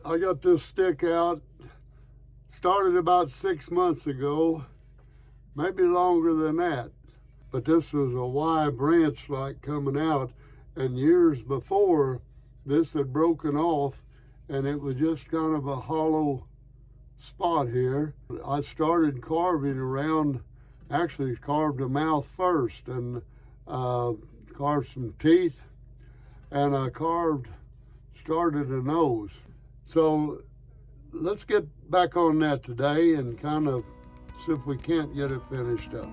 I got this stick out, started about 6 months ago, maybe longer than that. But this is a Y branch like coming out, and years before this had broken off and it was just kind of a hollow spot here. I started carving around, actually carved a mouth first and carved some teeth, and I started a nose. So let's get back on that today and kind of see if we can't get it finished up.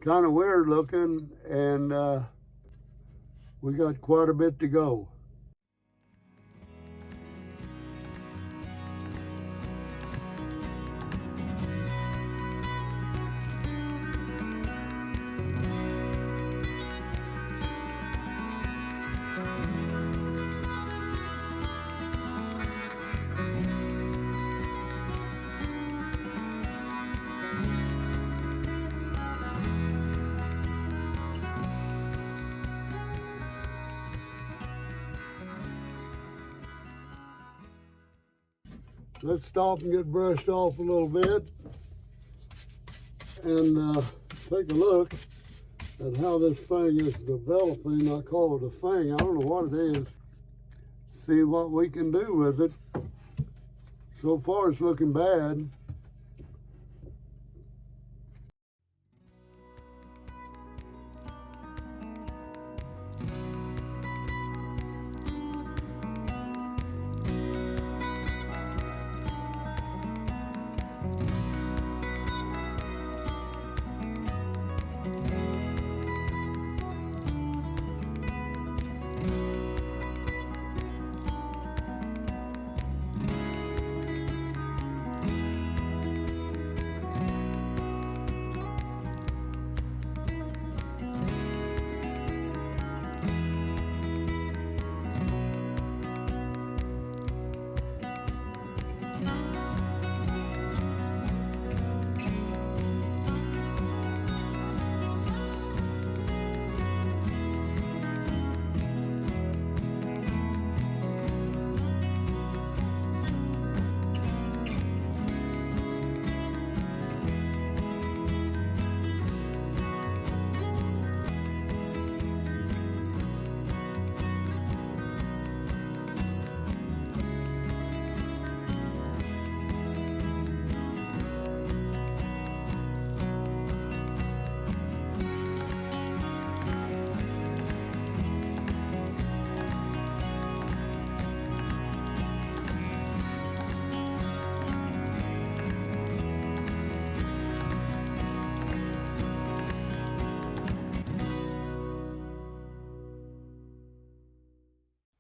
Kind of weird looking, and we got quite a bit to go. Let's stop and get brushed off a little bit and take a look at how this thing is developing. I call it a thing. I don't know what it is. See what we can do with it. So far it's looking bad.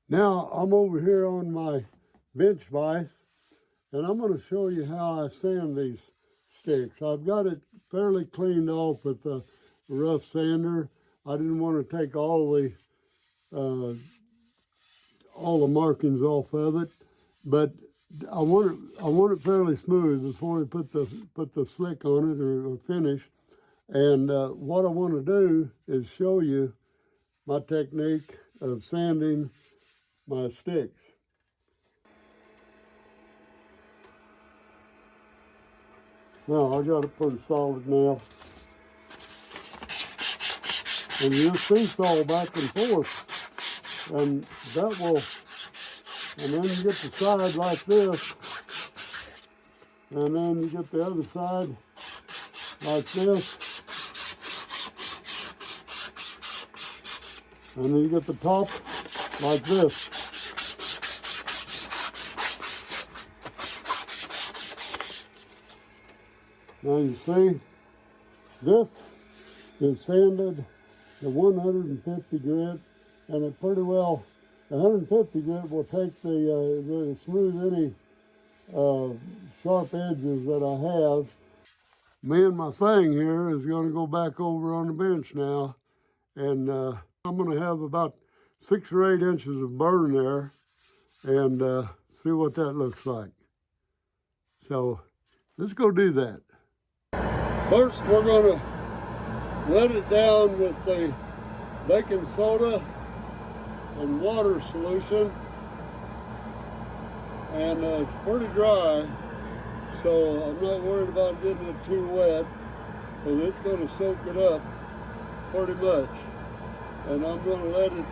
Now I'm over here on my bench vise, and I'm going to show you how I sand these sticks. I've got it fairly cleaned off with a rough sander. I didn't want to take all the markings off of it, but I want it fairly smooth before we put the slick on it or finish. And what I want to do is show you my technique of sanding my sticks. Now I got it pretty solid now. And you just seesaw back and forth. And that will, and then you get the side like this. And then you get the other side like this. And then you get the top like this. Now you see, this is sanded to 150 grit, and it pretty well, the 150 grit will take the smooth any sharp edges that I have. Me and my thing here is going to go back over on the bench now, and I'm going to have about 6 or 8 inches of burn there, and see what that looks like. So let's go do that. First, we're going to let it down with the baking soda and water solution, and it's pretty dry, so I'm not worried about getting it too wet, because it's going to soak it up pretty much. And I'm going to let it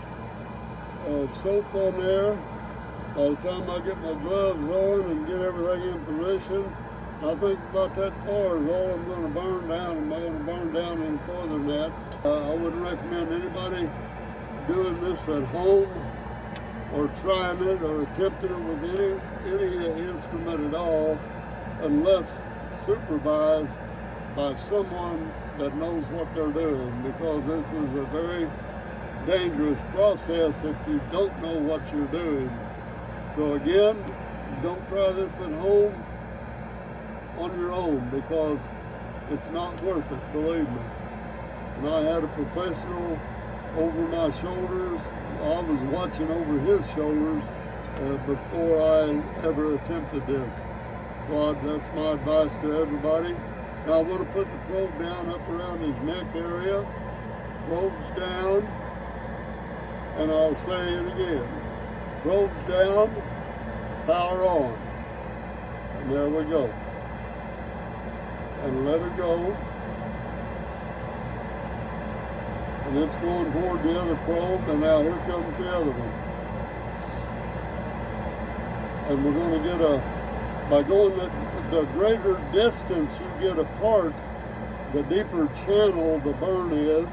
soak on there. By the time I get my gloves on and get everything in position, I think about that far is all I'm going to burn down. I'm not going to burn down any further than that. I wouldn't recommend anybody doing this at home or trying it or attempting it with any instrument at all unless supervised by someone that knows what they're doing, because this is a very dangerous process if you don't know what you're doing. So again, don't try this at home on your own, because it's not worth it, believe me. And I had a professional over my shoulders. I was watching over his shoulders before I ever attempted this. So that's my advice to everybody. Now I'm going to put the probe down up around his neck area. Probe's down, and I'll say it again. Probe's down, power on. And there we go. And let her go. And it's going toward the other probe, and now here comes the other one. And we're going to get by going the greater distance you get apart, the deeper channel the burn is,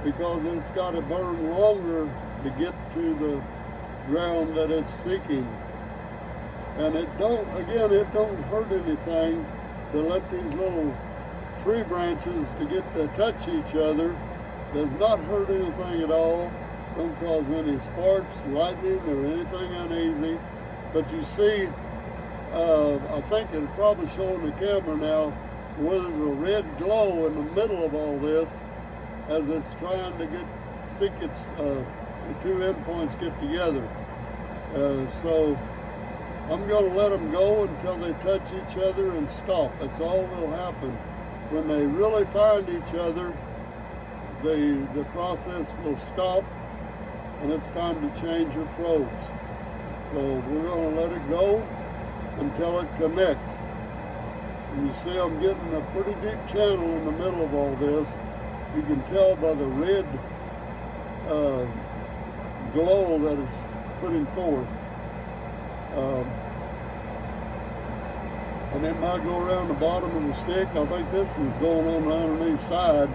because it's got to burn longer to get to the ground that it's seeking. And it don't hurt anything to let these little tree branches to get to touch each other. Does not hurt anything at all. Don't cause any sparks, lightning, or anything uneasy. But you see, I think it'll probably show on the camera now where there's a red glow in the middle of all this as it's trying to seek its the two endpoints get together. So I'm going to let them go until they touch each other and stop. That's all will happen. When they really find each other, the process will stop, and it's time to change your probes. So we're going to let it go until it connects. And you see I'm getting a pretty deep channel in the middle of all this. You can tell by the red glow that it's putting forth. And it might go around the bottom of the stick. I think this is going on the underneath side,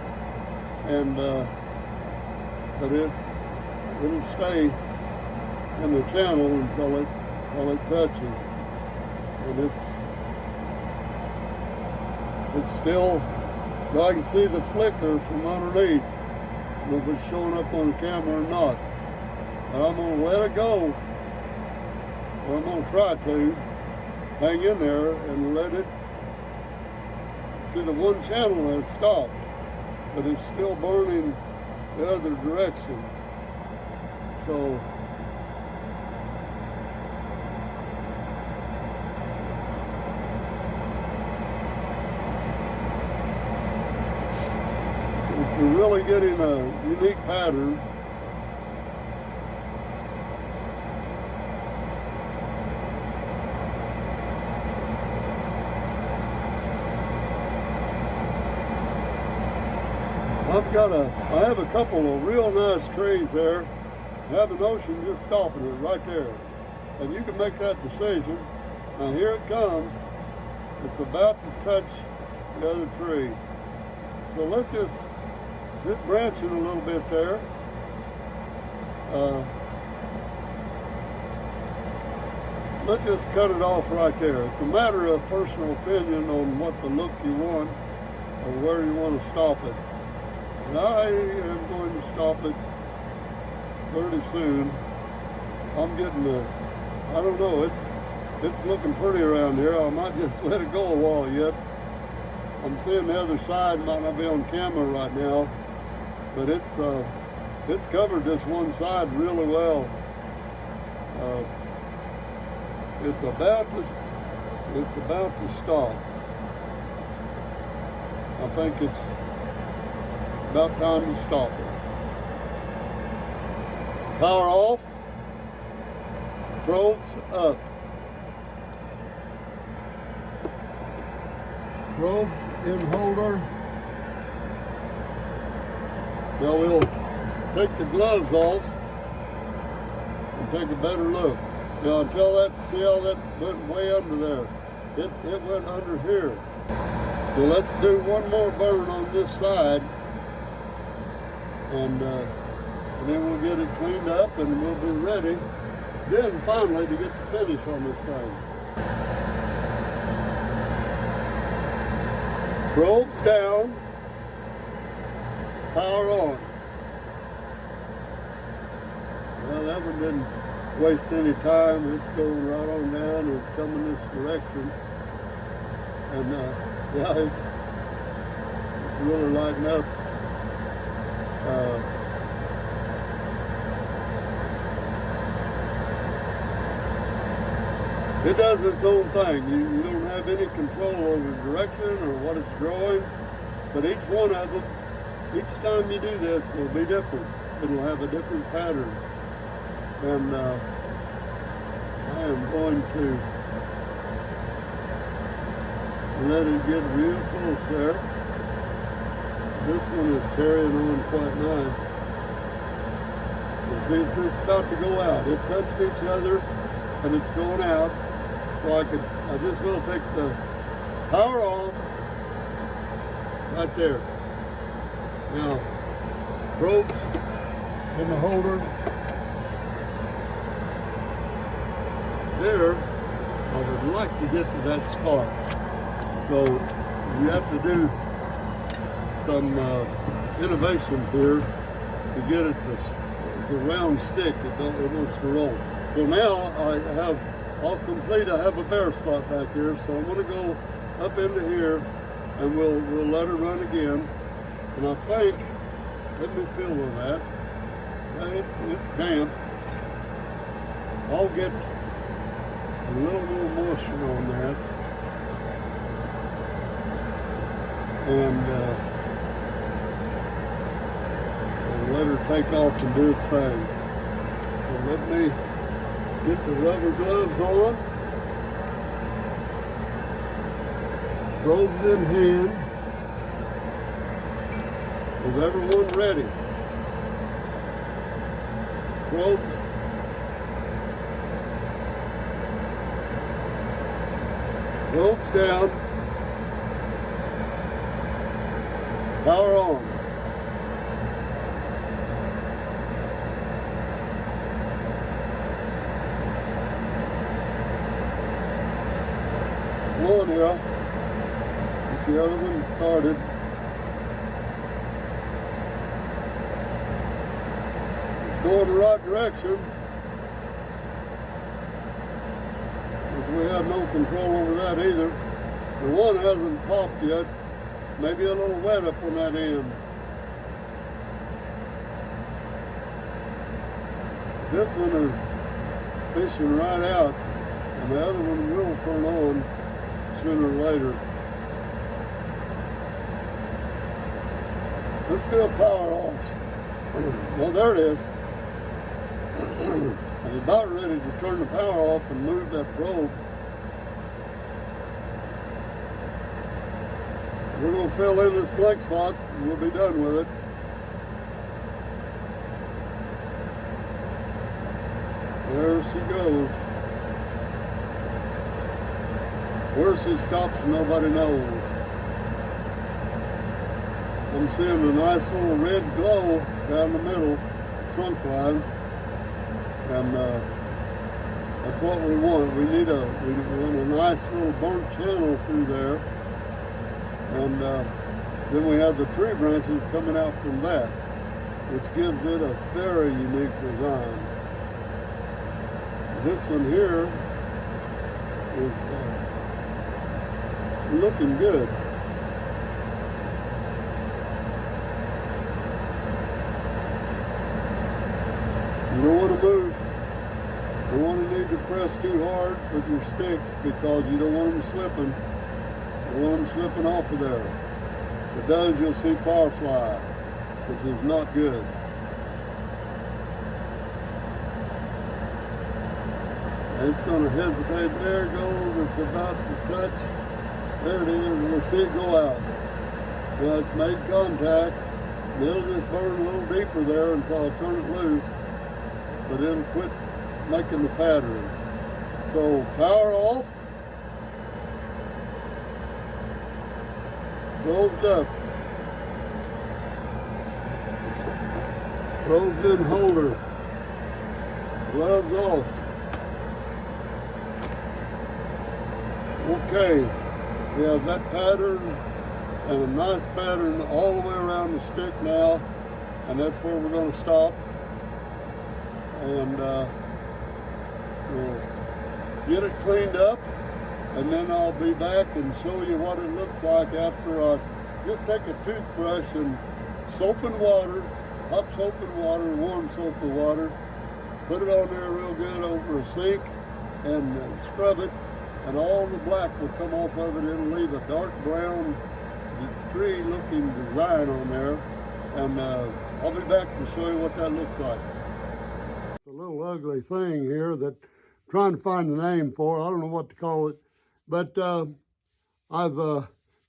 and but it'll stay in the channel until it touches, and it's still. I can see the flicker from underneath. I don't know if it's showing up on the camera or not. And I'm going to let it go. Or I'm going to try to hang in there and let it. See, the one channel has stopped, but it's still burning the other direction. So you're really getting a unique pattern. I have a couple of real nice trees there. I have a notion just stopping it right there. And you can make that decision. Now here it comes. It's about to touch the other tree. So let's just get branching a little bit there. Let's just cut it off right there. It's a matter of personal opinion on what the look you want or where you want to stop it. And I am going to stop it pretty soon. I'm getting I don't know, it's looking pretty around here. I might just let it go a while yet. I'm seeing the other side, might not be on camera right now, but it's covered this one side really well. It's about to stop. I think it's about time to stop it. Power off. Probes up. Probes in holder. Now we'll take the gloves off and take a better look. Now see how that went way under there. It went under here. So let's do one more burn on this side, and then we'll get it cleaned up and we'll be ready then finally to get the finish on this thing. Probes down, power on. Well, that one didn't waste any time. It's going right on down and it's coming this direction. And yeah, it's really lighting up. It does its own thing. You don't have any control over the direction or what it's growing, but each one of them, each time you do this, will be different. It'll have a different pattern. And I am going to let it get real close there. This one is carrying on quite nice. You see, it's just about to go out. It touched each other and it's going out. So I just will take the power off right there. Now, probes in the holder. There, I would like to get to that spot. So you have to do some innovation here to get it to, it's a round stick, it wants to roll. So now I'll complete, I have a bare spot back here, so I'm gonna go up into here and we'll let it run again. And I think, let me feel on that. It's damp. I'll get a little more moisture on that. And let her take off and do its thing. So let me get the rubber gloves on. Probes in hand. Is everyone ready? Probes. Probes down. Power on. One here. Get the other one started. It's going the right direction. We have no control over that either. The one hasn't popped yet. Maybe a little wet up on that end. This one is fishing right out, and the other one will turn on sooner or later. Let's do a power off. Well, there it is. I'm about ready to turn the power off and move that probe. We're going to fill in this blank spot and we'll be done with it. There she goes. Where she stops, nobody knows. I'm seeing a nice little red glow down the middle trunk line, and that's what we want. We want a nice little burnt channel through there, and then we have the tree branches coming out from that, which gives it a very unique design. This one here is looking good. You don't want to move. You don't want to need to press too hard with your sticks because you don't want them slipping. You don't want them slipping off of there. If it does, you'll see firefly, which is not good. And it's going to hesitate. There it goes. It's about to touch. There it is. We'll see it go out. Now it's made contact. It'll just burn a little deeper there until I turn it loose. But it'll quit making the pattern. So power off. Closed up. Closed in holder. Gloves off. Okay, we have that pattern and a nice pattern all the way around the stick now, and that's where we're going to stop. And we'll get it cleaned up, and then I'll be back and show you what it looks like after I just take a toothbrush and soap and water, hot soap and water, warm soap and water, put it on there real good over a sink and scrub it, and all the black will come off of it. It'll leave a dark brown tree looking design on there, and I'll be back to show you what that looks like. A little ugly thing here that I'm trying to find the name for. I don't know what to call it, but I've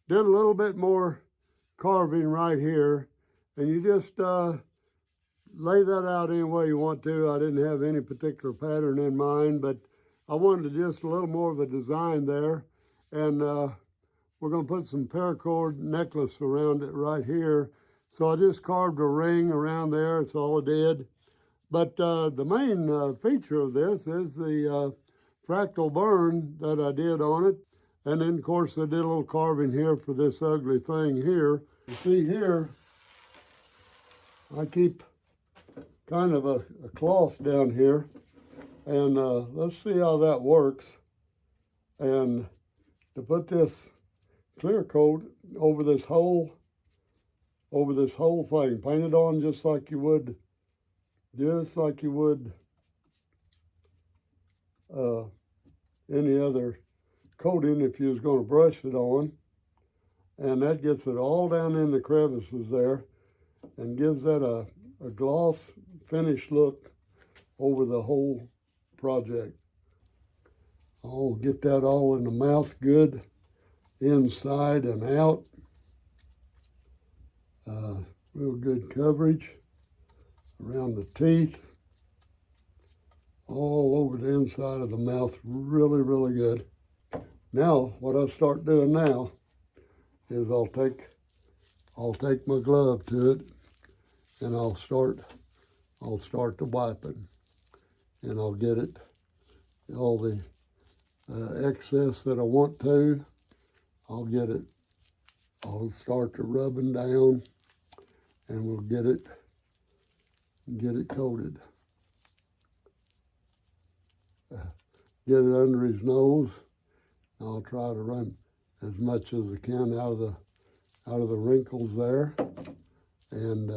did a little bit more carving right here, and you just lay that out any way you want to. I didn't have any particular pattern in mind, but I wanted just a little more of a design there, and we're going to put some paracord necklace around it right here. So I just carved a ring around there. That's all I did. But the main feature of this is the fractal burn that I did on it. And then, of course, I did a little carving here for this ugly thing here. You see here, I keep kind of a cloth down here. And let's see how that works. And to put this clear coat over this whole thing, paint it on just like you would any other coating if you was going to brush it on. And that gets it all down in the crevices there and gives that a gloss finish look over the whole project. I'll get that all in the mouth good, inside and out. Real good coverage around the teeth, all over the inside of the mouth, really, really good. Now, what I'll start doing now is I'll take my glove to it, and I'll start the wiping, and I'll get it, all the excess that I want to, I'll start the rubbing down, and we'll get it coated. Get it under his nose. I'll try to run as much as I can out of the wrinkles there, and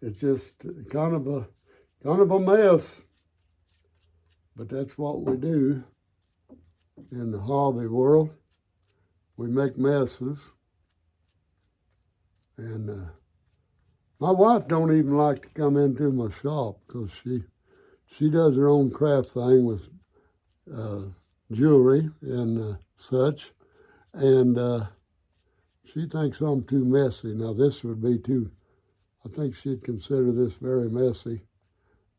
it's just kind of a mess, but that's what we do in the hobby world. We make messes, and my wife don't even like to come into my shop because she does her own craft thing with jewelry and such, and she thinks I'm too messy. Now this would be too I think she'd consider this very messy.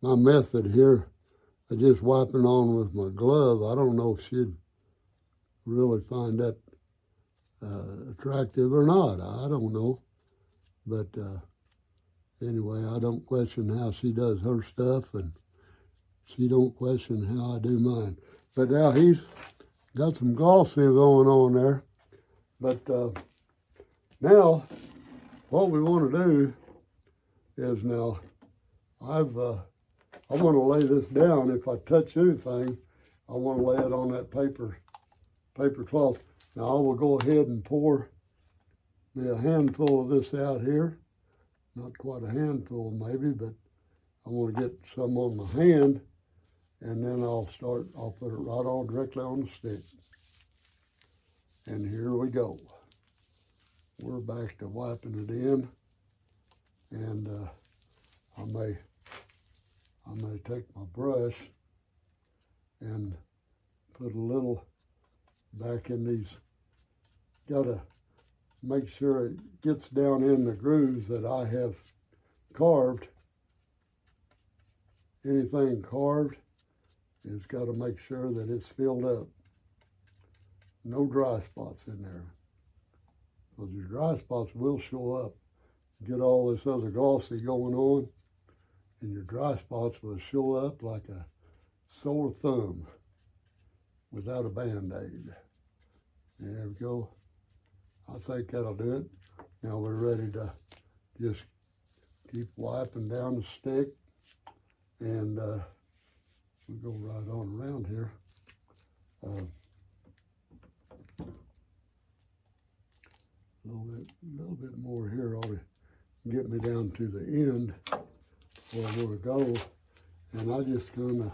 My method here of just wiping on with my glove, I don't know if she'd really find that attractive or not. I don't know. But anyway, I don't question how she does her stuff, and she don't question how I do mine. But now he's got some glossy going on there. But now what we want to do is now I want to lay this down. If I touch anything, I want to lay it on that paper cloth. Now I will go ahead and pour me a handful of this out here. Not quite a handful maybe, but I want to get some on my hand, and then I'll put it right on directly on the stick. And here we go. We're back to wiping it in, and I may take my brush and put a little back in these. Gotta make sure it gets down in the grooves that I have carved. Anything carved is got to make sure that it's filled up. No dry spots in there, because your dry spots will show up. Get all this other glossy going on, and your dry spots will show up like a sore thumb without a Band-Aid. There we go. I think that'll do it. Now we're ready to just keep wiping down the stick, and we go right on around here. A little bit more here ought to get me down to the end where I want to go, and I just kind of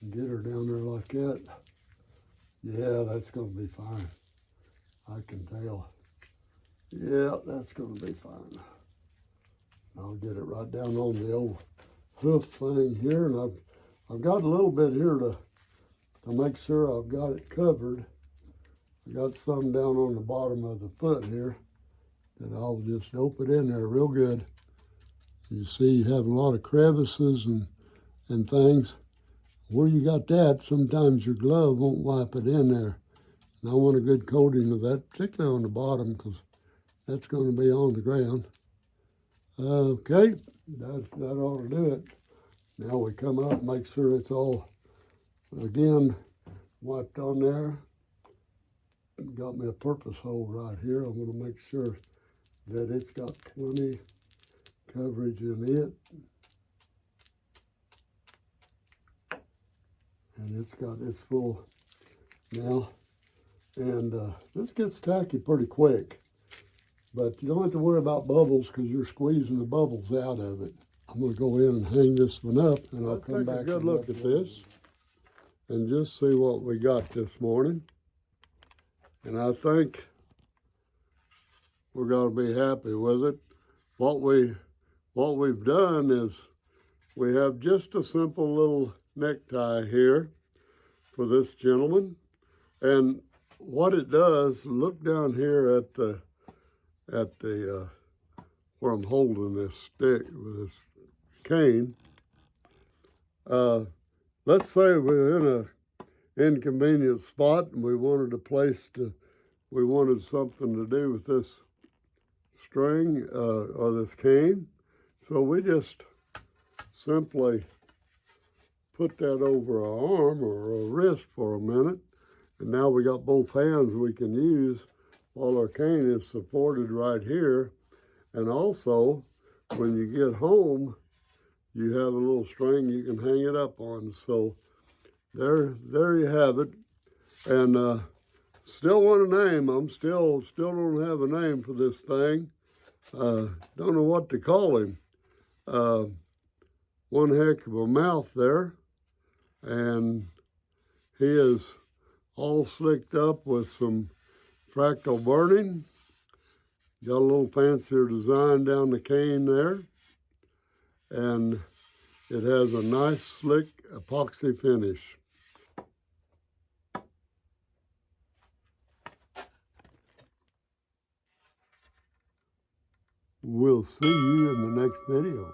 get her down there like that. Yeah, that's going to be fine. I can tell. Yeah, that's going to be fine. I'll get it right down on the old hoof thing here, and I've got a little bit here to make sure I've got it covered. I got some down on the bottom of the foot here that I'll just dope it in there real good. You see you have a lot of crevices and things. Where you got that, sometimes your glove won't wipe it in there. And I want a good coating of that, particularly on the bottom, because that's going to be on the ground. Okay, that ought to do it. Now we come up, make sure it's all, again, wiped on there. Got me a purpose hole right here. I want to make sure that it's got plenty coverage in it. And it's full now. And this gets tacky pretty quick, but you don't have to worry about bubbles because you're squeezing the bubbles out of it. I'm going to go in and hang this one up, and I'll come back and take a good look at this and just see what we got this morning. And I think we're going to be happy with it. What we've done is we have just a simple little necktie here for this gentleman, and what it does, look down here at the where I'm holding this stick with this cane. Let's say we're in a inconvenient spot and we wanted something to do with this string or this cane. So we just simply put that over our arm or a wrist for a minute. And now we got both hands we can use while our cane is supported right here. And also, when you get home, you have a little string you can hang it up on. So there you have it. And still want a name. I'm still don't have a name for this thing. Don't know what to call him. One heck of a mouth there. And he is all slicked up with some fractal burning. Got a little fancier design down the cane there. And it has a nice slick epoxy finish. We'll see you in the next video.